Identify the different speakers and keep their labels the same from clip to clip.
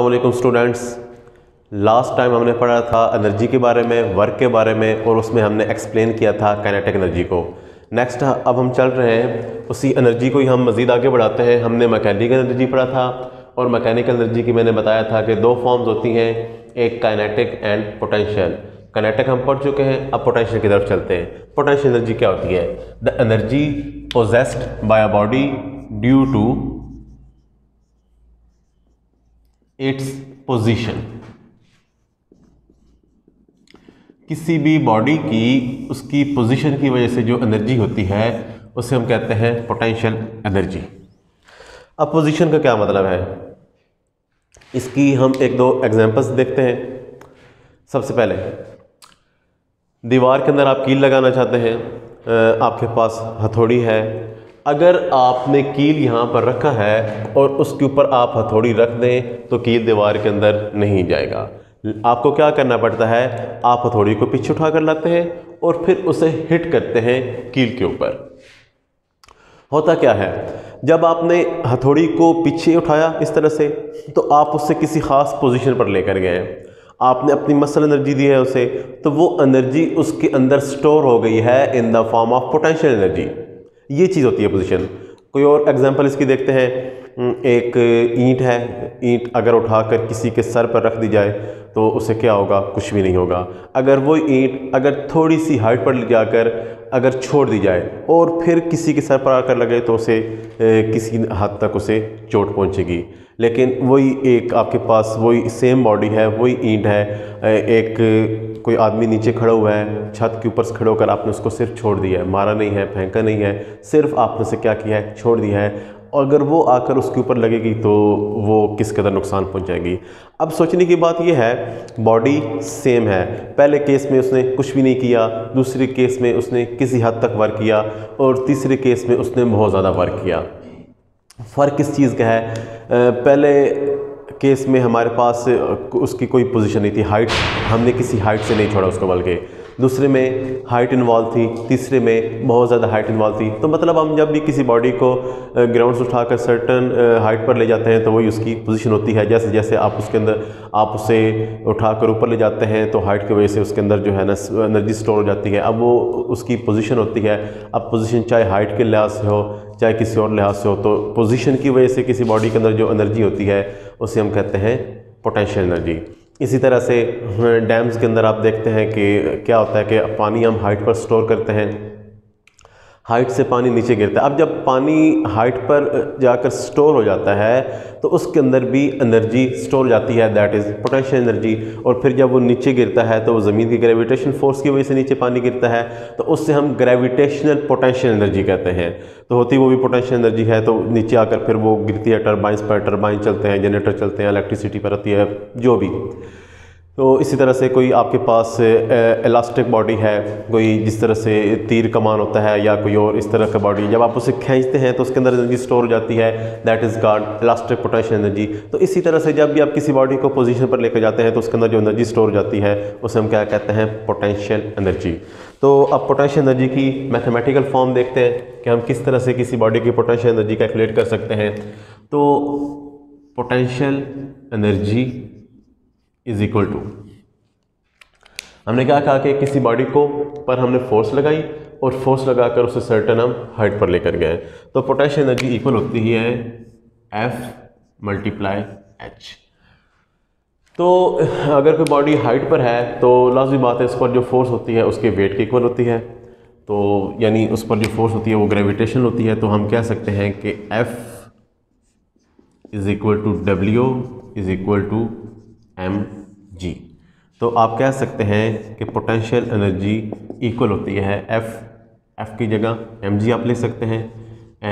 Speaker 1: अस्सलामुअलैकुम students. Last time हमने पढ़ा था एनर्जी के बारे में, वर्क के बारे में, और उसमें हमने एक्सप्लेन किया था काइनेटिक एनर्जी को। नेक्स्ट अब हम चल रहे हैं उसी एनर्जी को ही हम मज़ीद आगे बढ़ाते हैं। हमने मैकेनिकल एनर्जी पढ़ा था और मैकेनिकल एनर्जी की मैंने बताया था कि दो फॉर्म्स होती हैं, एक काइनेटिक एंड पोटेंशियल। काइनेटिक हम पढ़ चुके हैं, अब पोटेंशियल की तरफ चलते हैं। पोटेंशियल एनर्जी क्या होती है? The energy possessed by a body due to its position. किसी भी बॉडी की उसकी पोजीशन की वजह से जो एनर्जी होती है उसे हम कहते हैं पोटेंशियल एनर्जी। अब पोजीशन का क्या मतलब है, इसकी हम एक दो एग्जांपल्स देखते हैं। सबसे पहले दीवार के अंदर आप कील लगाना चाहते हैं, आपके पास हथौड़ी है। अगर आपने कील यहाँ पर रखा है और उसके ऊपर आप हथौड़ी रख दें तो कील दीवार के अंदर नहीं जाएगा। आपको क्या करना पड़ता है, आप हथौड़ी को पीछे उठा कर लाते हैं और फिर उसे हिट करते हैं कील के ऊपर। होता क्या है, जब आपने हथौड़ी को पीछे उठाया इस तरह से तो आप उससे किसी ख़ास पोजीशन पर लेकर गए, आपने अपनी मसल एनर्जी दी है उसे, तो वो एनर्जी उसके अंदर स्टोर हो गई है in the form of potential energy. ये चीज़ होती है पोजीशन। कोई और एग्जांपल इसकी देखते हैं। एक ईंट है, ईंट अगर उठाकर किसी के सर पर रख दी जाए तो उसे क्या होगा, कुछ भी नहीं होगा। अगर वो ईंट अगर थोड़ी सी हाइट पर ले जाकर अगर छोड़ दी जाए और फिर किसी के सर पर आकर लगे तो उसे किसी हद तक उसे चोट पहुंचेगी। लेकिन वही एक आपके पास वही सेम बॉडी है, वही ईंट है, एक कोई आदमी नीचे खड़ा हुआ है, छत के ऊपर से खड़े होकर आपने उसको सिर्फ छोड़ दिया है, मारा नहीं है, फेंका नहीं है, सिर्फ आपने उसे क्या किया है, छोड़ दिया है। अगर वो आकर उसके ऊपर लगेगी तो वो किस कदर नुकसान पहुंचाएगी। अब सोचने की बात यह है, बॉडी सेम है, पहले केस में उसने कुछ भी नहीं किया, दूसरे केस में उसने किसी हद तक वर्क किया और तीसरे केस में उसने बहुत ज़्यादा वर्क किया। फ़र्क किस चीज़ का है? पहले केस में हमारे पास उसकी कोई पोजीशन नहीं थी, हाइट, हमने किसी हाइट से नहीं छोड़ा उसको, बल्कि दूसरे में हाइट इन्वॉल्व थी, तीसरे में बहुत ज़्यादा हाइट इन्वॉल्व थी। तो मतलब हम जब भी किसी बॉडी को ग्राउंड से उठाकर सर्टन हाइट पर ले जाते हैं तो वही उसकी पोजीशन होती है। जैसे जैसे आप उसके अंदर आप उसे उठाकर ऊपर ले जाते हैं तो हाइट की वजह से उसके अंदर जो है ना एनर्जी स्टोर हो जाती है। अब वो उसकी पोजीशन होती है। अब पोजीशन चाहे हाइट के लिहाज से हो चाहे किसी और लिहाज से हो, तो पोजीशन की वजह से किसी बॉडी के अंदर जो एनर्जी होती है उसे हम कहते हैं पोटेंशियल एनर्जी। इसी तरह से डैम्स के अंदर आप देखते हैं कि क्या होता है कि पानी हम हाइट पर स्टोर करते हैं, हाइट से पानी नीचे गिरता है। अब जब पानी हाइट पर जाकर स्टोर हो जाता है तो उसके अंदर भी एनर्जी स्टोर हो जाती है, दैट इज़ पोटेंशियल एनर्जी। और फिर जब वो नीचे गिरता है तो वो ज़मीन की ग्रेविटेशन फोर्स की वजह से नीचे पानी गिरता है, तो उससे हम ग्रेविटेशनल पोटेंशियल एनर्जी कहते हैं। तो होती वो भी पोटेंशियल एनर्जी है, तो नीचे आकर फिर वो गिरती है टरबाइंस पर, टरबाइन चलते हैं, जनरेटर चलते हैं, इलेक्ट्रिसिटी पर आती है, जो भी। तो इसी तरह से कोई आपके पास इलास्टिक बॉडी है, कोई जिस तरह से तीर कमान होता है या कोई और इस तरह का बॉडी, जब आप उसे खींचते हैं तो उसके अंदर एनर्जी स्टोर हो जाती है, that is called elastic potential energy. तो इसी तरह से जब भी आप किसी बॉडी को पोजीशन पर लेकर जाते हैं तो उसके अंदर जो एनर्जी स्टोर हो जाती है उसे हम क्या कहते हैं, पोटेंशियल एनर्जी। तो अब पोटेंशियल एनर्जी की मैथमेटिकल फॉर्म देखते हैं कि हम किस तरह से किसी बॉडी की पोटेंशियल एनर्जी कैलकुलेट कर सकते हैं। तो potential energy is equal to, हमने क्या कहा कि किसी बॉडी को पर हमने फोर्स लगाई और फोर्स लगाकर उसे सर्टन हम हाइट पर लेकर गए, तो पोटेंशियल एनर्जी इक्वल होती है F × H। तो अगर कोई बॉडी हाइट पर है तो लाज़मी बात है उस पर जो फोर्स होती है उसके वेट के इक्वल होती है। तो यानी उस पर जो फोर्स होती है वो ग्रेविटेशन होती है। तो हम कह सकते हैं कि F = W = mg। तो आप कह सकते हैं कि पोटेंशियल एनर्जी इक्वल होती है F की जगह mg आप ले सकते हैं,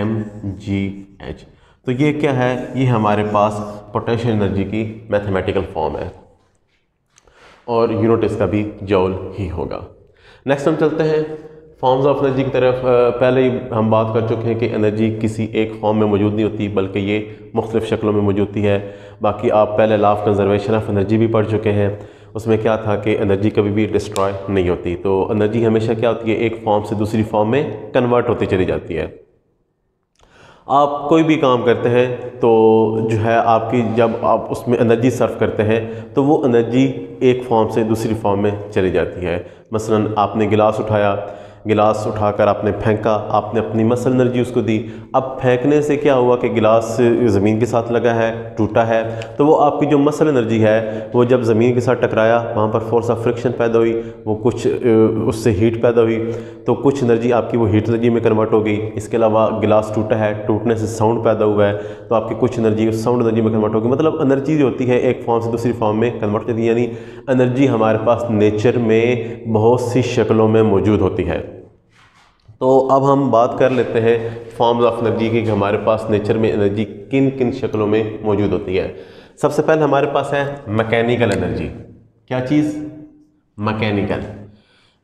Speaker 1: mgh। तो ये क्या है, ये हमारे पास पोटेंशियल एनर्जी की मैथमेटिकल फॉर्म है और यूनिट इसका भी जॉल ही होगा। नेक्स्ट हम चलते हैं फॉर्म्स ऑफ एनर्जी की तरफ। पहले ही हम बात कर चुके हैं कि एनर्जी किसी एक फॉर्म में मौजूद नहीं होती, बल्कि ये मुख्तलिफ शक्लों में मौजूद होती है। बाकी आप पहले law of conservation of energy भी पढ़ चुके हैं, उसमें क्या था कि एनर्जी कभी भी डिस्ट्रॉय नहीं होती। तो एनर्जी हमेशा क्या होती है, एक फॉर्म से दूसरी फॉर्म में कन्वर्ट होती चली जाती है। आप कोई भी काम करते हैं तो जो है आपकी जब आप उसमें एनर्जी सर्व करते हैं तो वो एनर्जी एक फॉर्म से दूसरी फॉर्म में चली जाती है। मसलन आपने गिलास उठाया, गिलास उठाकर आपने फेंका, आपने अपनी मसल एनर्जी उसको दी। अब फेंकने से क्या हुआ कि गिलास ज़मीन के साथ लगा है, टूटा है, तो वो आपकी जो मसल एनर्जी है वो जब ज़मीन के साथ टकराया वहाँ पर फोर्स ऑफ फ्रिक्शन पैदा हुई, वो कुछ उससे हीट पैदा हुई, तो कुछ एनर्जी आपकी वो हीट एनर्जी में कन्वर्ट हो गई। इसके अलावा गिलास टूटा है, टूटने से साउंड पैदा हुआ है, तो आपकी कुछ एनर्जी उस साउंड एनर्जी में कन्वर्ट हो गई। मतलब एनर्जी जो होती है एक फॉर्म से दूसरी फॉर्म में कन्वर्ट होती है, यानी एनर्जी हमारे पास नेचर में बहुत सी शक्लों में मौजूद होती है। तो अब हम बात कर लेते हैं फॉर्म्स ऑफ एनर्जी की कि हमारे पास नेचर में एनर्जी किन किन शक्लों में मौजूद होती है। सबसे पहले हमारे पास है मैकेनिकल एनर्जी। क्या चीज़?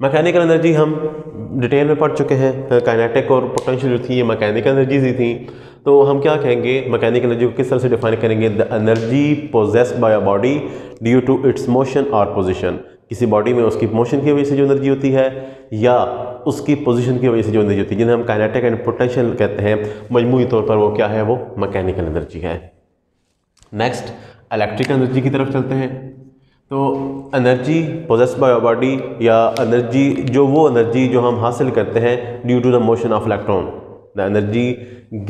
Speaker 1: मैकेनिकल एनर्जी हम डिटेल में पढ़ चुके हैं। काइनेटिक और पोटेंशियल जो थी ये मैकेनिकल एनर्जीज ही थी। तो हम क्या कहेंगे, मैकेनिकल एनर्जी को किस तरह से डिफाइन करेंगे? The energy possessed by a body due to its motion और पोजिशन। किसी बॉडी में उसकी मोशन की वजह से जो एनर्जी होती है या उसकी पोजीशन की वजह से जो एनर्जी होती है, जिन्हें हम काइनेटिक एंड पोटेंशियल कहते हैं, मजमूई तौर पर वो क्या है? वो मैकेनिकल एनर्जी है। नेक्स्ट इलेक्ट्रिकल एनर्जी की तरफ चलते हैं। तो एनर्जी पोजेस्ड बाय बॉडी या एनर्जी वो एनर्जी जो हम हासिल करते हैं due to the motion of electron, the energy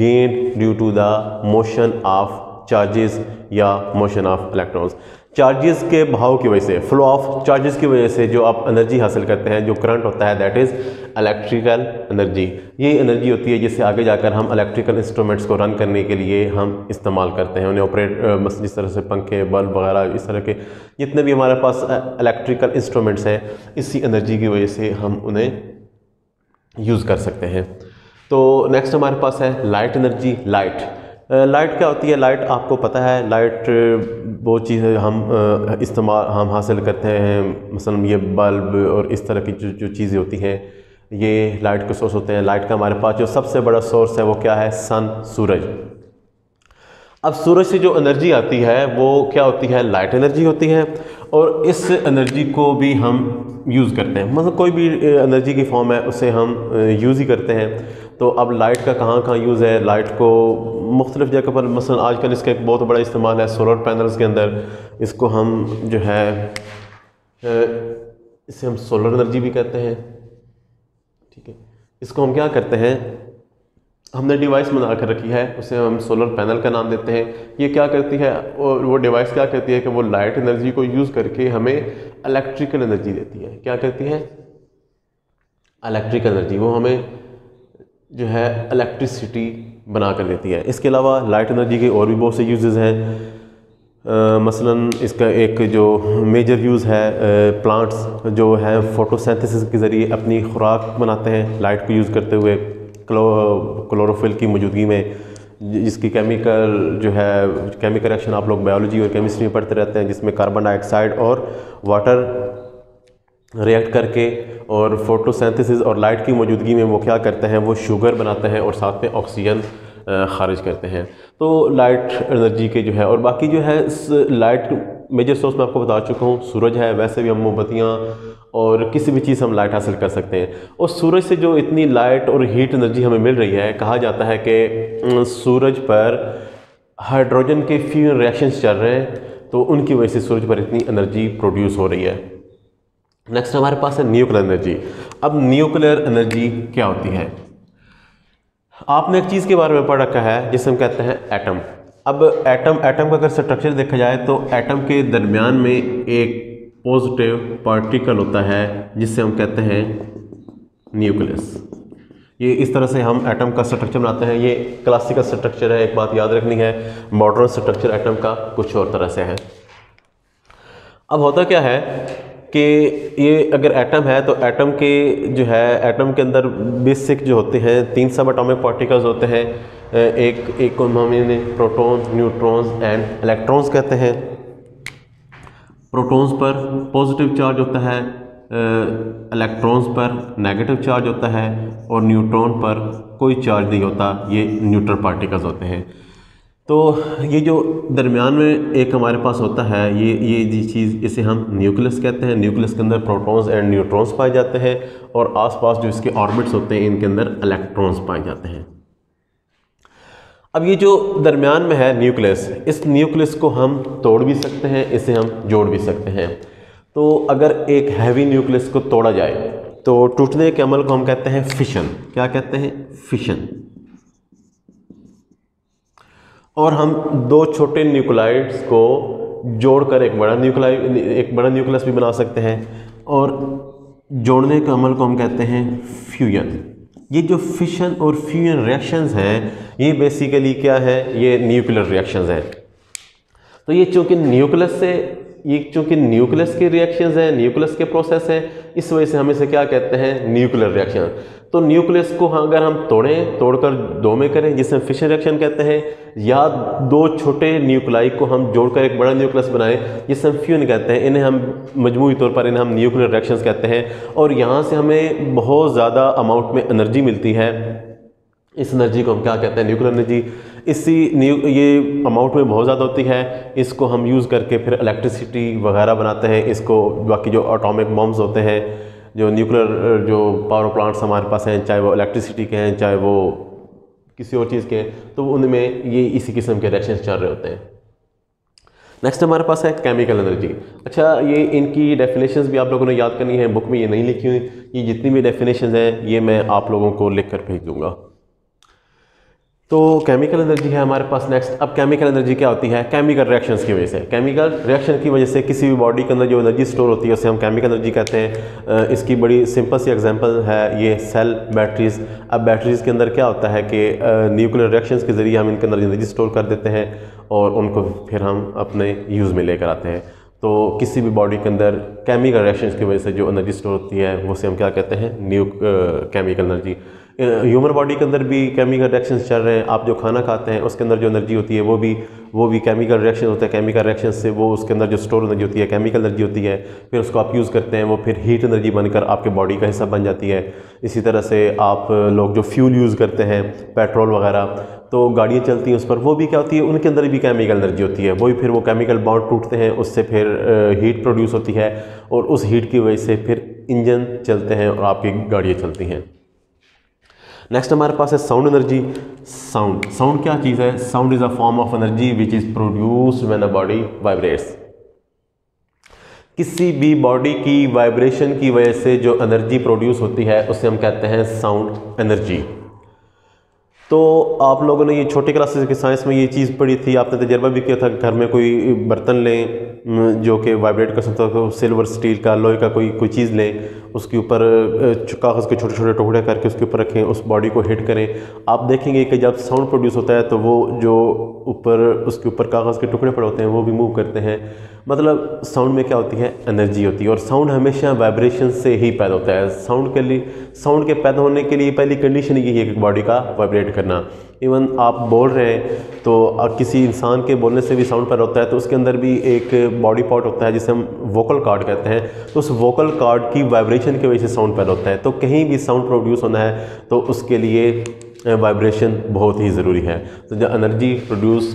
Speaker 1: gained due to the motion of charges या मोशन ऑफ इलेक्ट्रॉन्स। चार्जेस के बहाव की वजह से, फ्लो ऑफ चार्जेस की वजह से जो आप एनर्जी हासिल करते हैं, जो करंट होता है, दैट इज़ इलेक्ट्रिकल एनर्जी। ये एनर्जी होती है जिससे आगे जाकर हम इलेक्ट्रिकल इंस्ट्रूमेंट्स को रन करने के लिए हम इस्तेमाल करते हैं, उन्हें ऑपरेट, बस जिस तरह से पंखे, बल्ब वगैरह, इस तरह के जितने भी हमारे पास इलेक्ट्रिकल इंस्ट्रूमेंट्स हैं, इसी एनर्जी की वजह से हम उन्हें यूज़ कर सकते हैं। तो नेक्स्ट हमारे पास है लाइट एनर्जी। लाइट क्या होती है? लाइट आपको पता है, लाइट वो चीज़ें हम हासिल करते हैं, मसलन ये बल्ब और इस तरह की जो चीज़ें होती हैं, ये लाइट के सोर्स होते हैं। लाइट का हमारे पास जो सबसे बड़ा सोर्स है वो क्या है? सन, सूरज। अब सूरज से जो एनर्जी आती है वो क्या होती है? लाइट एनर्जी होती है, और इस एनर्जी को भी हम यूज़ करते हैं, मतलब कोई भी एनर्जी की फॉर्म है उसे हम यूज़ ही करते हैं। तो अब लाइट का कहाँ यूज़ है? लाइट को मुख्तलिफ़ जगह पर, मसलन आजकल इसका एक बहुत बड़ा इस्तेमाल है सोलर पैनल्स के अंदर। इसको हम जो है इसे हम सोलर एनर्जी भी कहते हैं, ठीक है। इसको हम क्या करते हैं, हमने डिवाइस बना कर रखी है, उसे हम सोलर पैनल का नाम देते हैं। ये क्या करती है, और वो डिवाइस क्या करती है कि वो लाइट एनर्जी को यूज़ करके हमें इलेक्ट्रिकल एनर्जी देती है। क्या करती है? इलेक्ट्रिकल एनर्जी, वो हमें जो है इलेक्ट्रिसिटी बना कर देती है। इसके अलावा लाइट एनर्जी के और भी बहुत से यूजेस हैं। मसलन इसका एक जो मेजर यूज़ है, प्लांट्स जो है फोटोसिंथेसिस के ज़रिए अपनी खुराक बनाते हैं लाइट को यूज़ करते हुए, क्लोरोफिल की मौजूदगी में, जिसकी केमिकल रिएक्शन आप लोग बायोलॉजी और केमिस्ट्री में पढ़ते रहते हैं, जिसमें कार्बन डाइऑक्साइड और वाटर रिएक्ट करके और फोटोसिंथेसिस और लाइट की मौजूदगी में वो क्या करते हैं, वो शुगर बनाते हैं और साथ में ऑक्सीजन खारिज करते हैं। तो लाइट एनर्जी के जो है, और बाकी जो है लाइट मेजर सोर्स मैं आपको बता चुका हूँ, सूरज है। वैसे भी हम मोमबत्तियाँ और किसी भी चीज़ हम लाइट हासिल कर सकते हैं। और सूरज से जो इतनी लाइट और हीट एनर्जी हमें मिल रही है, कहा जाता है कि सूरज पर हाइड्रोजन के फ्यूजन रिएक्शंस चल रहे हैं, तो उनकी वजह से सूरज पर इतनी एनर्जी प्रोड्यूस हो रही है। नेक्स्ट हमारे पास है न्यूक्लियर एनर्जी। अब न्यूक्लियर एनर्जी क्या होती है? आपने एक चीज़ के बारे में पढ़ रखा है जिसे हम कहते हैं एटम। अब एटम का अगर स्ट्रक्चर देखा जाए तो एटम के दरमियान में एक पॉजिटिव पार्टिकल होता है जिससे हम कहते हैं न्यूक्लियस। ये इस तरह से हम एटम का स्ट्रक्चर बनाते हैं। ये क्लासिकल स्ट्रक्चर है, एक बात याद रखनी है, मॉडर्न स्ट्रक्चर एटम का कुछ और तरह से है। अब होता क्या है कि ये अगर एटम है तो एटम के जो है, एटम के अंदर बेसिक जो होते हैं 3 सब एटॉमिक पार्टिकल्स होते हैं। एक को हम प्रोटॉन, न्यूट्रॉन्स एंड इलेक्ट्रॉन्स कहते हैं। प्रोटॉन्स पर पॉजिटिव चार्ज होता है, इलेक्ट्रॉन्स पर नेगेटिव चार्ज होता है, और न्यूट्रॉन पर कोई चार्ज नहीं होता। ये न्यूट्रल पार्टिकल्स होते हैं। तो ये जो दरमियान में एक हमारे पास होता है, ये चीज़, इसे हम न्यूक्लियस कहते हैं। न्यूक्लियस के अंदर प्रोटॉन्स एंड न्यूट्रॉन्स पाए जाते हैं, और आसपास जो इसके ऑर्बिट्स होते हैं इनके अंदर इलेक्ट्रॉन्स पाए जाते हैं। अब ये जो दरमियान में है न्यूक्लियस, इस न्यूक्लियस को हम तोड़ भी सकते हैं, इसे हम जोड़ भी सकते हैं। तो अगर एक हैवी न्यूक्लियस को तोड़ा जाए तो टूटने के अमल को हम कहते हैं फिशन। क्या कहते हैं? फिशन। और हम दो छोटे न्यूक्लाइड्स को जोड़कर एक बड़ा न्यूक्लियस भी बना सकते हैं, और जोड़ने के अमल को हम कहते हैं फ्यूजन। ये जो फिशन और फ्यूजन रिएक्शंस हैं, ये बेसिकली क्या है? ये न्यूक्लियर रिएक्शंस हैं। तो ये चूँकि न्यूक्लियस के रिएक्शंस हैं, न्यूक्लियस के प्रोसेस हैं, इस वजह से हम इसे क्या कहते हैं? Nuclear reaction. तो न्यूक्लियस को अगर हम तोड़कर दो में करें, जिसे हम फिशन रिएक्शन कहते हैं, या दो छोटे न्यूक्लाई को हम जोड़कर एक बड़ा न्यूक्लियस बनाएं, जिसे हम फ्यूजन कहते हैं, इन्हें हम मजमूई तौर पर इन्हें हम न्यूक्लियर रिएक्शंस कहते हैं। और यहाँ से हमें बहुत ज़्यादा अमाउंट में एनर्जी मिलती है। इस एनर्जी को हम क्या कहते हैं? Nuclear energy. ये अमाउंट में बहुत ज़्यादा होती है, इसको हम यूज़ करके फिर इलेक्ट्रिसिटी वगैरह बनाते हैं। इसको बाकी जो एटॉमिक बॉम्ब्स होते हैं, जो न्यूक्लियर जो पावर प्लांट्स हमारे पास हैं, चाहे वो इलेक्ट्रिसिटी के हैं, चाहे वो किसी और चीज़ के हैं, तो उनमें ये इसी किस्म के रिएक्शंस चल रहे होते हैं। नेक्स्ट हमारे पास है केमिकल एनर्जी। अच्छा, ये इनकी डेफिनेशंस भी आप लोगों ने याद करनी है, बुक में ये नहीं लिखी हुई। ये जितनी भी डेफिनेशंस हैं ये मैं आप लोगों को लिख कर भेज दूँगा। तो केमिकल एनर्जी है हमारे पास नेक्स्ट। अब केमिकल एनर्जी क्या होती है? केमिकल रिएक्शंस की वजह से। केमिकल रिएक्शन की वजह से किसी भी बॉडी के अंदर जो एनर्जी स्टोर होती है उसे हम केमिकल एनर्जी कहते हैं। इसकी बड़ी सिंपल सी एग्जांपल है ये सेल बैटरीज। अब बैटरीज के अंदर क्या होता है कि न्यूक्लियर रिएक्शंस के ज़रिए हम इनके अंदर एनर्जी स्टोर कर देते हैं और उनको फिर हम अपने यूज़ में लेकर आते हैं। तो किसी भी बॉडी के अंदर केमिकल रिएक्शंस की वजह से जो एनर्जी स्टोर होती है वो से हम क्या कहते हैं? Chemical energy. ह्यूमन बॉडी के अंदर भी केमिकल रिएक्शंस चल रहे हैं। आप जो खाना खाते हैं उसके अंदर जो एनर्जी होती है वो भी केमिकल रिएक्शन होता है। केमिकल रिएक्शन से वो उसके अंदर जो स्टोर एनर्जी होती है केमिकल एनर्जी होती है, फिर उसको आप यूज़ करते हैं, वो फिर हीट एनर्जी बनकर आपके बॉडी का हिस्सा बन जाती है। इसी तरह से आप लोग जो फ्यूल यूज़ करते हैं, पेट्रोल वगैरह, तो गाड़ियाँ चलती हैं उस पर, वो भी क्या होती है? उनके अंदर भी केमिकल एनर्जी होती है। वही फिर वो केमिकल बॉन्ड टूटते हैं, उससे फिर हीट प्रोड्यूस होती है, और उस हीट की वजह से फिर इंजन चलते हैं और आपकी गाड़ियाँ चलती हैं। नेक्स्ट हमारे पास है साउंड एनर्जी। साउंड क्या चीज़ है? Sound is a form of energy which is produced when a body vibrates. किसी भी बॉडी की वाइब्रेशन की वजह से जो एनर्जी प्रोड्यूस होती है उसे हम कहते हैं साउंड एनर्जी। तो आप लोगों ने ये छोटी क्लासेस की साइंस में ये चीज़ पढ़ी थी, आपने तजर्बा भी किया था कि घर में कोई बर्तन लें जो कि वाइब्रेट कर सकता हो, सिल्वर, स्टील का, लोहे का कोई चीज़ लें, उसके ऊपर कागज़ के छोटे छोटे टुकड़े करके उसके ऊपर रखें, उस बॉडी को हिट करें। आप देखेंगे कि जब साउंड प्रोड्यूस होता है तो वो जो उसके ऊपर कागज़ के टुकड़े पड़े होते हैं वो भी मूव करते हैं। मतलब साउंड में क्या होती है? एनर्जी होती है। और साउंड हमेशा वाइब्रेशन से ही पैदा होता है। साउंड के पैदा होने के लिए पहली कंडीशन यही है कि बॉडी का वाइब्रेट करना। इवन आप बोल रहे हैं तो किसी इंसान के बोलने से भी साउंड पैदा होता है, तो उसके अंदर भी एक बॉडी पार्ट होता है जिसे हम वोकल कॉर्ड कहते हैं। तो उस वोकल कॉर्ड की वाइब्रेशन की वजह से साउंड पैदा होता है। तो कहीं भी साउंड प्रोड्यूस होना है तो उसके लिए वाइब्रेशन बहुत ही ज़रूरी है। तो जो energy produce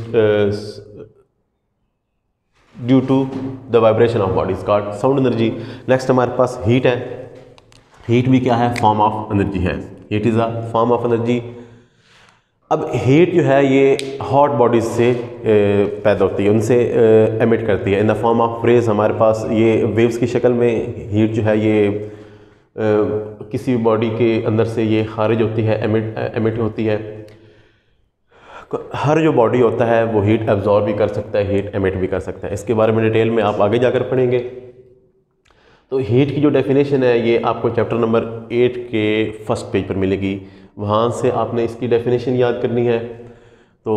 Speaker 1: due to the vibration of body is called sound energy. Next हमारे पास हीट है। हीट भी क्या है? फॉर्म ऑफ एनर्जी है। Heat is a form of energy. अब हीट जो है ये हॉट बॉडीज से पैदा होती है, उनसे एमिट करती है in the form of rays. हमारे पास ये वेव्स की शक्ल में हीट जो है ये किसी बॉडी के अंदर से ये खारिज होती है, एमिट होती है। हर जो बॉडी होता है वो हीट एब्जॉर्ब भी कर सकता है, हीट एमिट भी कर सकता है। इसके बारे में डिटेल में आप आगे जाकर पढ़ेंगे। तो हीट की जो डेफिनेशन है ये आपको चैप्टर नंबर 8 के फर्स्ट पेज पर मिलेगी, वहाँ से आपने इसकी डेफिनेशन याद करनी है। तो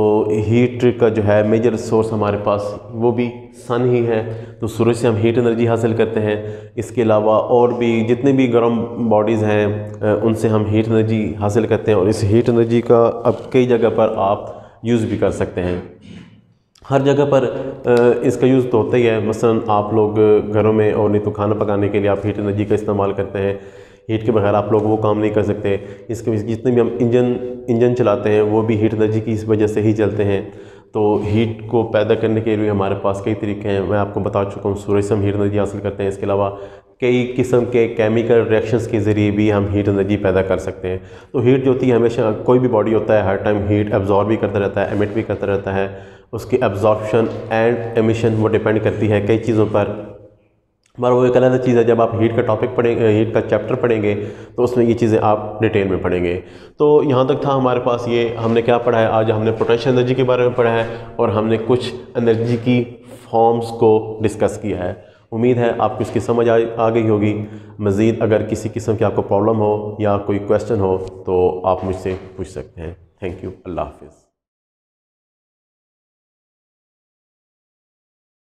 Speaker 1: हीट का जो है मेजर सोर्स हमारे पास वो भी सन ही है, तो सूरज से हम हीट एनर्जी हासिल करते हैं। इसके अलावा और भी जितने भी गर्म बॉडीज़ हैं उनसे हम हीट एनर्जी हासिल करते हैं, और इस हीट एनर्जी का अब कई जगह पर आप यूज़ भी कर सकते हैं। हर जगह पर इसका यूज़ तो होता ही है। मसलन आप लोग घरों में और नहीं तो खाना पकाने के लिए आप हीट एनर्जी का इस्तेमाल करते हैं। हीट के बगैर आप लोग वो काम नहीं कर सकते। इसके जितने भी हम इंजन चलाते हैं वो भी हीट एनर्जी की इस वजह से ही चलते हैं। तो हीट को पैदा करने के लिए हमारे पास कई तरीके हैं, मैं आपको बता चुका हूँ। सूरज से हम हीट एनर्जी हासिल करते हैं। इसके अलावा कई किस्म के केमिकल रिएक्शंस के ज़रिए भी हम हीट एनर्जी पैदा कर सकते हैं। तो हीट जो होती है हमेशा, कोई भी बॉडी होता है हर टाइम हीट एब्जॉर्ब भी करता रहता है, एमिट भी करता रहता है। उसकी एब्जॉर्प्शन एंड एमिशन वो डिपेंड करती है कई चीज़ों पर। मगर वो एक अलग चीज़ है, जब आप हीट का टॉपिक पढ़ेंगे, हीट का चैप्टर पढ़ेंगे तो उसमें ये चीज़ें आप डिटेल में पढ़ेंगे। तो यहाँ तक था हमारे पास, ये हमने क्या पढ़ा है आज, हमने पोटेंशियल एनर्जी के बारे में पढ़ा है और हमने कुछ एनर्जी की फॉर्म्स को डिस्कस किया है। उम्मीद है आपको इसकी समझ आ गई होगी। मज़ीद अगर किसी किस्म की आपको प्रॉब्लम हो या कोई क्वेश्चन हो तो आप मुझसे पूछ सकते हैं। Thank you. अल्लाह हाफ़िज़।